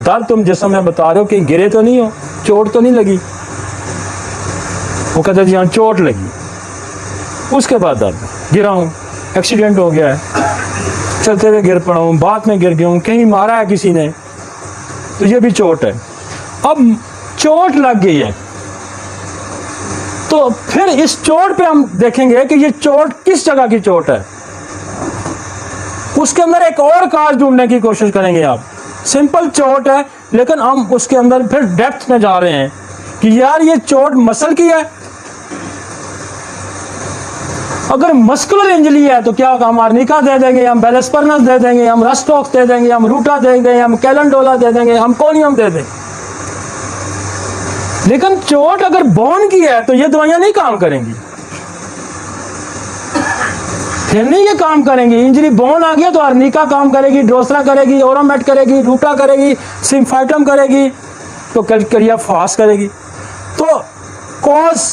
दर्द तुम जिसम में बता रहे हो कि गिरे तो नहीं हो, चोट तो नहीं लगी? वो कहते जी हाँ चोट लगी। उसके बाद दर्द, गिरा हूँ, एक्सीडेंट हो गया है, चलते हुए गिर पड़ा हूँ, बात में गिर गया हूँ, कहीं मारा है किसी ने, तो ये भी चोट है। अब चोट लग गई है तो फिर इस चोट पे हम देखेंगे कि ये चोट किस जगह की चोट है, उसके अंदर एक और काज ढूंढने की कोशिश करेंगे। आप सिंपल चोट है लेकिन हम उसके अंदर फिर डेप्थ में जा रहे हैं कि यार ये चोट मसल की है। अगर मस्कुलर इंजरी है तो क्या हम आर्निका दे देंगे, हम बेलेस्पर्नस दे देंगे, हम रस्टॉक्स दे देंगे, हम रूटा दे देंगे, हम कैलेंडोला दे देंगे, हम कोनियम दे देंगे। लेकिन चोट अगर बोन की है तो ये दवाइयां नहीं काम करेंगी, फिर नहीं ये काम करेंगी। इंजरी बोन आ गया तो आर्निका काम करेगी, ड्रोसरा करेगी, ओरोमेट करेगी, रूटा करेगी, सिम्फाइटम करेगी, तो कैलकेरिया फास्ट करेगी। तो कॉज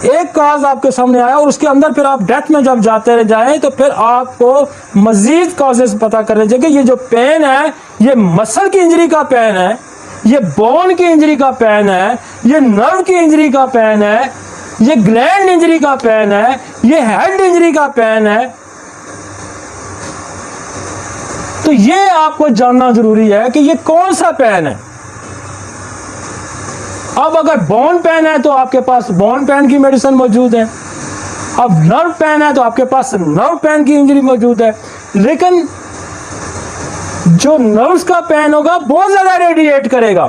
एक कॉज आपके सामने आया और उसके अंदर फिर आप डेथ में जब जाते जाएं तो फिर आपको मजीद कॉजेस पता करने चाहिए। ये जो पेन है ये मसल की इंजरी का पेन है, ये बोन की इंजरी का पेन है, ये नर्व की इंजरी का पेन है, ये ग्लैंड इंजरी का पेन है, ये हेड इंजरी का पेन है। तो ये आपको जानना जरूरी है कि ये कौन सा पेन है। अब अगर बोन पेन है तो आपके पास बोन पेन की मेडिसिन मौजूद है, अब नर्व पेन है तो आपके पास नर्व पेन की इंजरी मौजूद है। लेकिन जो नर्व्स का पेन होगा बहुत ज्यादा रेडिएट करेगा,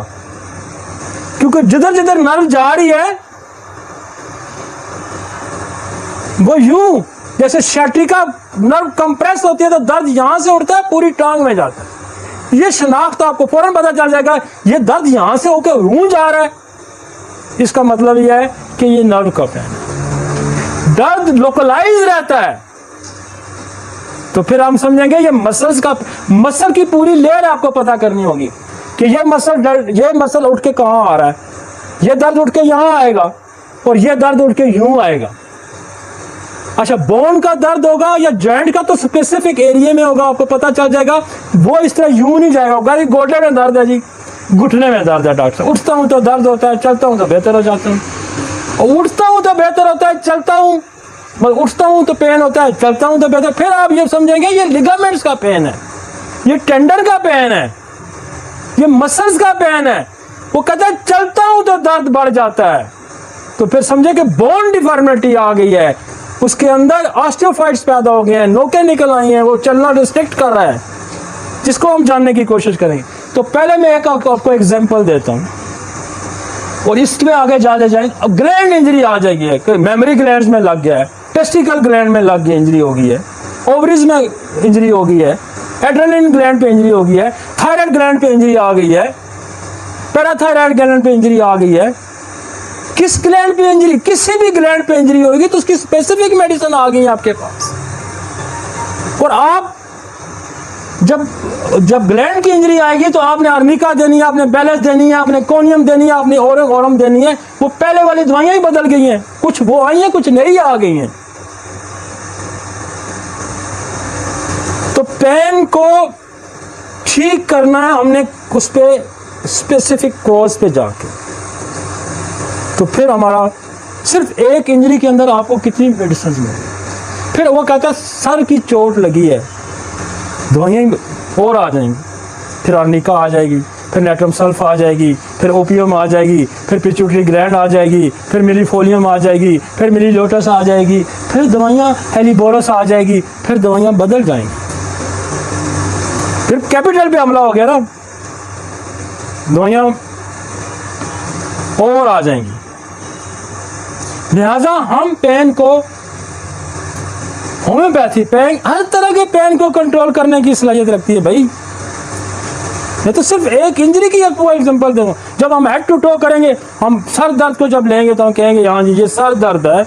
क्योंकि जिधर जिधर नर्व जा रही है वो यूं जैसे शैट्रिका नर्व कंप्रेस होती है तो दर्द यहां से उठता है पूरी टांग में जाता है। ये शनाख्त आपको फौरन पता चल जाएगा, ये दर्द यहां से होकर यूं जा रहा है, इसका मतलब यह है कि ये नर्व का पेन है। दर्द लोकलाइज रहता है तो फिर हम समझेंगे ये मसल्स का, मसल की पूरी लेयर आपको पता करनी होगी कि ये मसल उठ के कहां आ रहा है, ये दर्द उठ के यहां आएगा और ये दर्द उठ के यूं आएगा। अच्छा, बोन का दर्द होगा या जॉइंट का तो स्पेसिफिक एरिया में होगा, आपको पता चल जाएगा, वो इस तरह यूं नहीं जाएगा, होगा जी गोडे में दर्द है जी, घुटने में दर्द है डॉक्टर साहब, उठता हूं तो दर्द होता है, चलता हूं तो बेहतर हो जाता हूं, उठता हूं तो बेहतर होता है, चलता हूं, उठता हूं तो पेन होता है, चलता हूं तो बेहतर। फिर आप ये समझेंगे ये लिगामेंट्स का पेन है, ये टेंडन का पेन है, ये मसल्स का पेन है। वो कहता है चलता हूं तो दर्द बढ़ जाता है, तो फिर समझे कि बोन डिफॉर्मिटी आ गई है, उसके अंदर ऑस्टियोफाइट्स पैदा हो गए हैं, नोकें निकल आई हैं, वो चलना रिस्ट्रिक्ट कर रहा है, जिसको हम जानने की कोशिश करेंगे। तो पहले मैं एक आपको एग्जांपल देता हूं और इसमें आगे जाते जाए। अब ग्लैंड इंजरी आ जाएगी, मेमोरी ग्लैंड्स में लग गया है, टेस्टिकल ग्लैंड में लग गई इंजरी हो गई है, ओवरीज में इंजरी हो गई है, एड्रेनलिन ग्लैंड पे इंजरी हो गई है, थायराइड ग्लैंड पे इंजरी आ गई है, पैराथायराइड ग्लैंड पे इंजरी आ गई है। किस ग्लैंड पे इंजरी, किसी भी ग्लैंड पे इंजरी होगी तो उसकी स्पेसिफिक मेडिसिन आ गई आपके पास। और आप जब ग्लैंड की इंजरी आएगी तो आपने आर्निका देनी है, आपने बैलेंस देनी है, आपने कोनियम देनी है, आपने ओरम देनी है। वो पहले वाली दवाइयां ही बदल गई हैं, कुछ वो आई हैं, कुछ नई आ गई हैं। तो पेन को ठीक करना है हमने उस पे स्पेसिफिक कॉज पे जाके, तो फिर हमारा सिर्फ एक इंजरी के अंदर आपको कितनी मेडिसिन मिलेगी। फिर वो कहता है सर की चोट लगी है, दवाइयाँ और आ जाएंगी, फिर आर्निका आ जाएगी, फिर नेट्रम सल्फ आ जाएगी, फिर ओपियम आ जाएगी, फिर पिट्यूटरी ग्लैंड आ जाएगी, फिर मिलीफोलियम आ जाएगी, फिर मिलीलोटस आ जाएगी, फिर दवाइयाँ हेलिबोरस आ जाएगी, फिर दवाइयाँ बदल जाएंगी, फिर कैपिटल पे हमला हो गया ना, दवाइयाँ और आ जाएंगी। लिहाजा हम पेन को, होम्योपैथी पेन, हर तरह के पेन को कंट्रोल करने की सलाहियत रखती है भाई। मैं तो सिर्फ एक इंजरी की आपको एग्जांपल दूंगा। जब हम हेड टू टो करेंगे, हम सर दर्द को जब लेंगे तो हम कहेंगे हाँ जी ये सर दर्द है,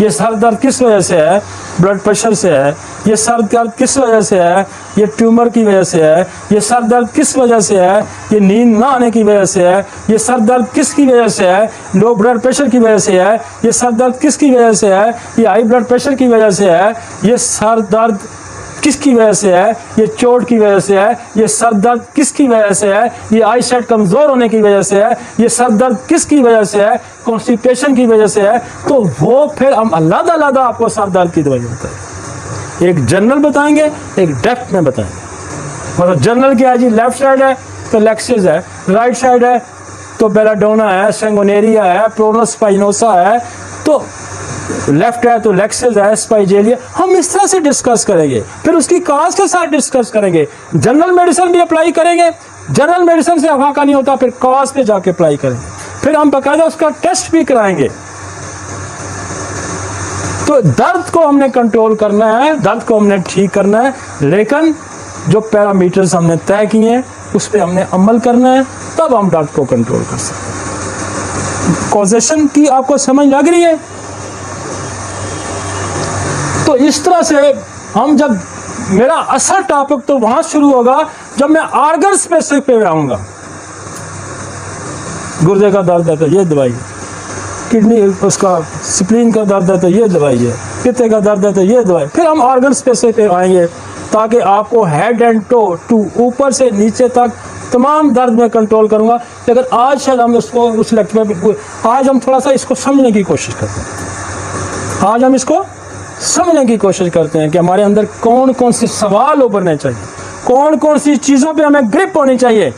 ये सर दर्द किस वजह से है, ब्लड प्रेशर से है, ये सर दर्द किस वजह से है, ये ट्यूमर की वजह से है, ये सर दर्द किस वजह से है, ये नींद ना आने की वजह से है, ये सर दर्द किसकी वजह से है, लो ब्लड प्रेशर की वजह से है, ये सर दर्द किसकी वजह से है, ये हाई ब्लड प्रेशर की वजह से है, ये सर दर्द किसकी वजह से है, ये चोट की वजह से है, ये सर दर्द किसकी वजह से है, ये आई साइट कमज़ोर होने की वजह से है, ये सर दर्द किसकी वजह से है, कॉन्स्टिपेशन की वजह से है, तो वो फिर हम अलग-अलग आपको सर दर्द की दवाई बताएंगे। एक जनरल बताएंगे, एक डेप्थ में बताएंगे। मतलब जनरल क्या है जी, लेफ्ट साइड है तो लेक्सिस है, राइट साइड है तो बेलाडोना है, सेंगोनेरिया है, प्रोनस स्पाइनोसा है, तो लेफ्ट है तो लेक्सिस है, स्पाइजेलिया। हम इस तरह से डिस्कस करेंगे, फिर उसकी काज के साथ डिस्कस करेंगे। जनरल मेडिसिन भी अप्लाई करेंगे, जनरल मेडिसिन से अफाका नहीं होता, फिर काज पे जाके अप्लाई करेंगे, फिर हम बाकायदा उसका टेस्ट भी कराएंगे। तो दर्द को हमने कंट्रोल करना है, दर्द को हमने ठीक करना है, लेकिन जो पैरामीटर्स हमने तय किए हैं उस पर हमने अमल करना है, तब हम दर्द को कंट्रोल कर सकते हैं। कॉजेशन की आपको समझ लग रही है? तो इस तरह से हम जब, मेरा असल टॉपिक तो वहां शुरू होगा जब मैं ऑर्गन स्पेसिफिक पे आऊंगा। गुर्दे का दर्द है तो ये दवाई है, किडनी उसका स्प्लीन का दर्द है तो ये दवाई है, पित्ते का दर्द है तो ये दवाई, फिर हम ऑर्गन स्पेसिफिक पे आएंगे ताकि आपको हेड एंड टू ऊपर से नीचे तक तमाम दर्द में कंट्रोल करूंगा। लेकिन आज शायद हम उसको उस लेक्चर में, आज हम थोड़ा सा इसको समझने की कोशिश करते हैं। आज हम इसको समझने की कोशिश करते हैं कि हमारे अंदर कौन कौन से सवाल उभरने चाहिए, कौन कौन सी चीज़ों पे हमें ग्रिप होनी चाहिए।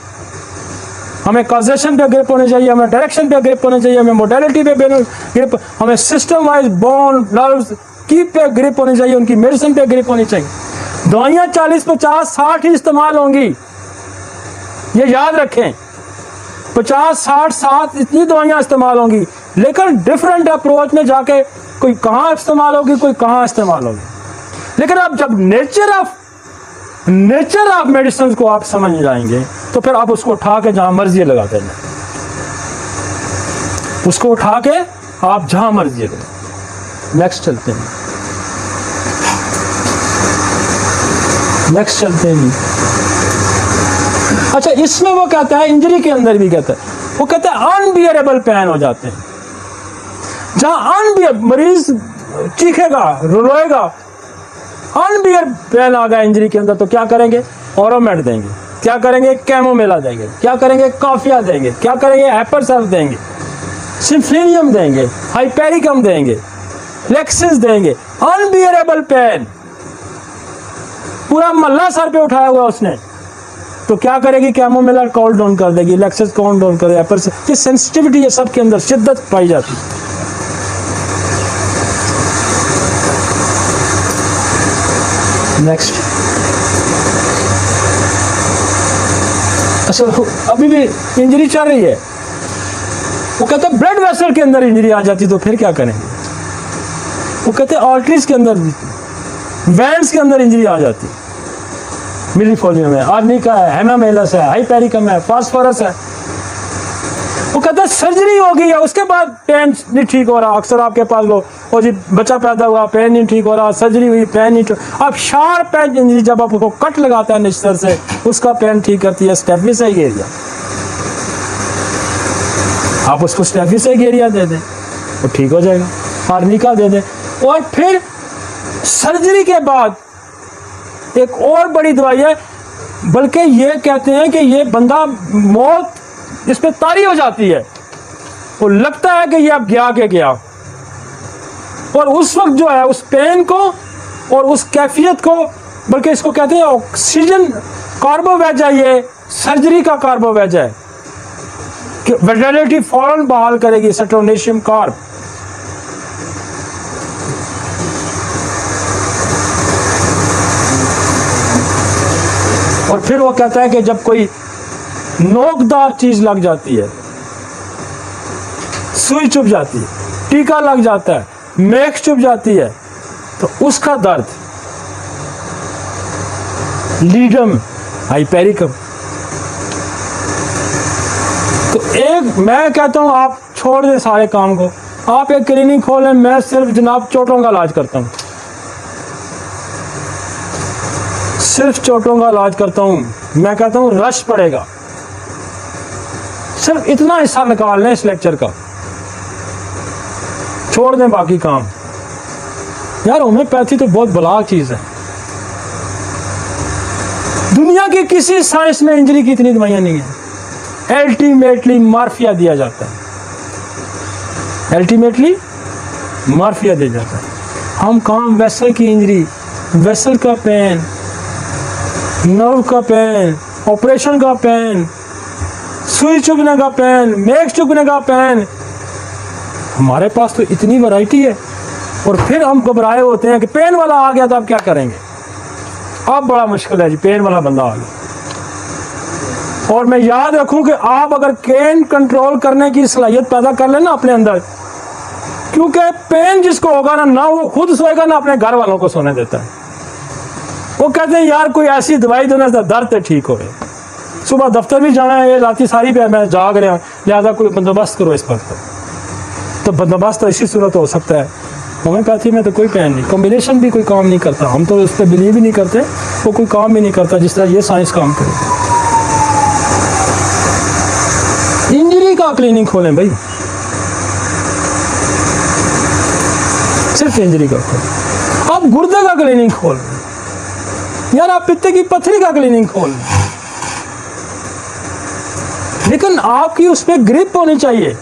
हमें कॉजेशन पे ग्रिप होनी चाहिए, हमें डायरेक्शन पे ग्रिप होनी चाहिए, हमें मोडेलिटी पे ग्रिप, हमें सिस्टम वाइज बोन नर्व्स की पे ग्रिप होनी चाहिए, उनकी मेडिसिन पे ग्रिप होनी चाहिए। दवाइयाँ 40, 50, 60 ही इस्तेमाल होंगी, ये याद रखें। 50, 60, 60 इतनी दवाइयाँ इस्तेमाल होंगी, लेकिन डिफरेंट अप्रोच में जाके कोई कहाँ इस्तेमाल होगी, कोई कहाँ इस्तेमाल होगी। लेकिन आप जब नेचर ऑफ मेडिसिन को आप समझ जाएंगे तो फिर आप उसको उठा के जहाँ मर्जी लगा देना, उसको उठा के आप जहाँ मर्जी लगा। नेक्स्ट चलते हैं, नेक्स्ट चलते हैं। अच्छा, इसमें वो कहता है, इंजरी के अंदर भी कहता है, वो कहता है अनबियरेबल पेन हो जाते हैं। जहां मरीज चीखेगा, रोएगा, अनबियर पेन आ गया इंजरी के अंदर, तो क्या करेंगे? ऑरोमेड देंगे, क्या करेंगे? कैमोमेला देंगे, क्या करेंगे? काफिया देंगे, क्या करेंगे? एपरसल्फ देंगे, सिम्फेनियम देंगे, हाइपेरिकम देंगे, लेक्सिस देंगे। अनबियरेबल पेन, पूरा मल्ला सर पे उठाया हुआ उसने, तो क्या करेगी? कैमोमेला कॉल डाउन कर देगी, लेक्सिस कॉल डाउन कर देगी, एपरसल्फ। ये सेंसिटिविटी है, सबके अंदर शिद्दत पाई जाती है। नेक्स्ट, अच्छा अभी भी इंजरी चल रही है, वो कहते हैं ब्लड वेसल के अंदर इंजरी आ जाती तो फिर क्या करेंगे? वो कहते हैं आर्टरीज के अंदर, वेंस के अंदर इंजरी आ जाती, मिलीफोलियम है, आर्निका है, हेमामेलस है, हाइपेरिकम है, फास्फोरस है। वो कहते हैं सर्जरी हो गई है, उसके बाद पेन नहीं ठीक हो रहा। अक्सर आपके पास लो, और जी बच्चा पैदा हुआ, पेन नहीं ठीक हो रहा, सर्जरी हुई, पेन नहीं ठीक। अब शार्प पेन इंजरी, जब आप उसको कट लगाता है निश्चर से, उसका पेन ठीक करती है स्टेफिसाइड एरिया। आप उसको स्टेफिसाइड एरिया दे दें, वो ठीक हो जाएगा। आर्निका दे दें। और फिर सर्जरी के बाद एक और बड़ी दवाई है, बल्कि ये कहते हैं कि ये बंदा मौत इस पे तारी हो जाती है, वो लगता है कि ये अब गया के गया, और उस वक्त जो है उस पेन को और उस कैफियत को, बल्कि इसको कहते हैं ऑक्सीजन कार्बोवेज है, ये सर्जरी का कार्बोवेज है कि वाइटलिटी फौरन बहाल करेगी, सेटोनेशियम कार्ब। और फिर वो कहता है कि जब कोई नोकदार चीज लग जाती है, सुई चुभ जाती है, टीका लग जाता है, मेख चुभ जाती है, तो उसका दर्द लीडम, हाइपेरिकम। तो एक मैं कहता हूं आप छोड़ दें सारे काम को, आप एक क्लिनिक खोलें, मैं सिर्फ जनाब चोटों का इलाज करता हूं, सिर्फ चोटों का इलाज करता हूं। मैं कहता हूं रश पड़ेगा, सिर्फ इतना हिस्सा निकाल लें इस लेक्चर का, छोड़ दें बाकी काम। यार होम्योपैथी तो बहुत बला चीज़ है, दुनिया की किसी साइंस में इंजरी की इतनी दवाइयां नहीं है। अल्टीमेटली मार्फिया दिया जाता है, अल्टीमेटली मार्फिया दिया जाता है। हम काम वेसल की इंजरी, वेसल का पेन, नर्व का पेन, ऑपरेशन का पेन, सुई चुभने का पेन, मेख चुभने का पेन, हमारे पास तो इतनी वैरायटी है। और फिर हम घबराए होते हैं कि पेन वाला आ गया तो अब क्या करेंगे। अब बड़ा मुश्किल है जी, पेन वाला बंदा आ गया। और मैं याद रखूं कि आप अगर पेन कंट्रोल करने की सलाहियत पैदा कर लेना अपने अंदर, क्योंकि पेन जिसको होगा ना वो खुद सोएगा ना अपने घर वालों को सोने देता है। वो कहते हैं यार कोई ऐसी दवाई दो ना दर्द ठीक हो। सुबह दफ्तर भी जाना है, ये राती सारी पे मैं जाग रहा हूँ, लिहाजा कोई बंदोबस्त करो इस पर। तो बंदोबस्त तो इसी सूरत हो सकता है। होम्योपैथी में तो कोई पेन नहीं, कॉम्बिनेशन भी कोई काम नहीं करता। हम तो उस पर बिलीव ही नहीं करते, वो कोई काम भी नहीं करता जिस तरह ये साइंस काम करे। इंजरी का क्लिनिक खोलें भाई, सिर्फ इंजरी का खोलें। आप गुर्दे का क्लिनिक खोल यार, आप पित्ते की पथरी का क्लिनिक खोल, लेकिन आपकी उस पर ग्रिप होनी चाहिए।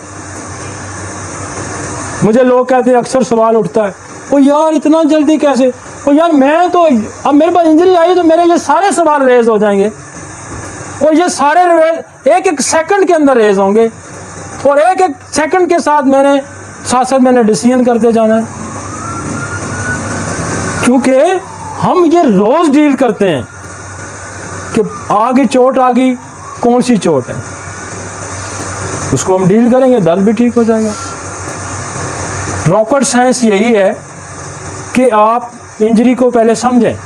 मुझे लोग कहते हैं, अक्सर सवाल उठता है, ओ यार इतना जल्दी कैसे, ओ यार मैं तो अब मेरे पास इंजरी आई तो मेरे ये सारे सवाल रेज हो जाएंगे, और ये सारे एक एक सेकंड के अंदर रेज होंगे, और एक एक सेकंड के साथ मैंने डिसीजन करते जाना है। क्योंकि हम ये रोज डील करते हैं कि आगे चोट आ गई, कौन सी चोट है, उसको हम डील करेंगे, दर्द भी ठीक हो जाएगा। रॉकेट साइंस यही है कि आप इंजरी को पहले समझें,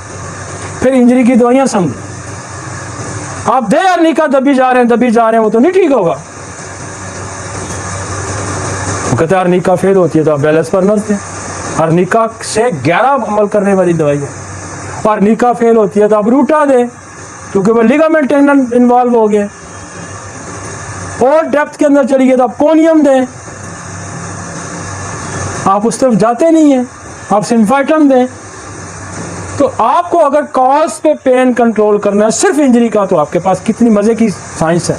फिर इंजरी की दवाइयां समझें। आप दे अर्निका दबी जा रहे हैं, वो तो नहीं ठीक होगा। वो कहते हैं अर्निका फेल होती है तो आप बैलेंस पर नर्स दें। अर्निका से 11 अमल करने वाली दवाई है। अर्निका फेल होती है तो आप रूटा दें, क्योंकि वो लिगामेंट टेंडन इन्वॉल्व हो गए। और डेप्थ के अंदर चली गई तो आप कोनियम दें। आप उस तरफ जाते नहीं हैं, आप सिम्फाइटम दें। तो आपको अगर कॉज पे पेन कंट्रोल करना है सिर्फ इंजरी का, तो आपके पास कितनी मजे की साइंस है।